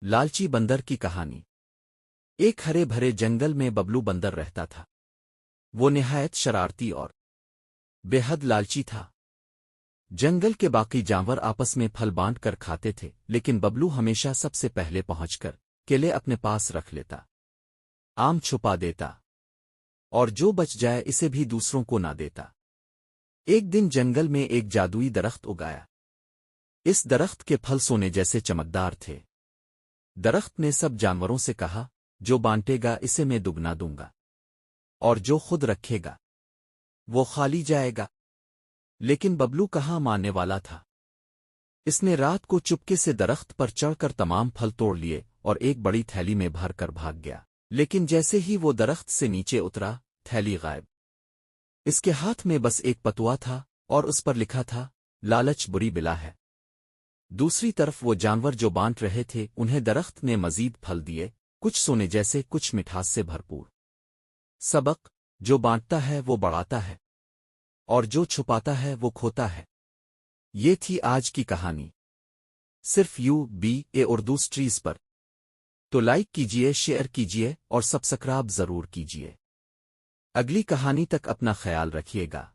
لالچی بندر کی کہانی۔ ایک ہرے بھرے جنگل میں ببلو بندر رہتا تھا۔ وہ نہایت شرارتی اور بے حد لالچی تھا۔ جنگل کے باقی جانور آپس میں پھل بانٹ کر کھاتے تھے، لیکن ببلو ہمیشہ سب سے پہلے پہنچ کر کیلے اپنے پاس رکھ لیتا، آم چھپا دیتا، اور جو بچ جائے اسے بھی دوسروں کو نہ دیتا۔ ایک دن جنگل میں ایک جادوئی درخت اگایا۔ اس درخت کے پھل سونے جیسے چمکدار تھے۔ درخت نے سب جانوروں سے کہا، جو بانٹے گا اسے میں دگنا دوں گا، اور جو خود رکھے گا وہ خالی جائے گا۔ لیکن ببلو کہاں ماننے والا تھا۔ اس نے رات کو چپکے سے درخت پر چڑھ کر تمام پھل توڑ لیے اور ایک بڑی تھیلی میں بھر کر بھاگ گیا۔ لیکن جیسے ہی وہ درخت سے نیچے اترا، تھیلی غائب۔ اس کے ہاتھ میں بس ایک پتوا تھا اور اس پر لکھا تھا، لالچ بری بلا ہے۔ دوسری طرف وہ جانور جو بانٹ رہے تھے انہیں درخت نے مزید پھل دیے، کچھ سونے جیسے، کچھ مٹھاس سے بھرپور۔ سبق: جو بانٹتا ہے وہ بڑھاتا ہے، اور جو چھپاتا ہے وہ کھوتا ہے۔ یہ تھی آج کی کہانی۔ صرف UBA اردو سٹریز پر۔ تو لائک کیجئے، شیئر کیجئے اور سبسکرائب ضرور کیجئے۔ اگلی کہانی تک اپنا خیال رکھیے گا۔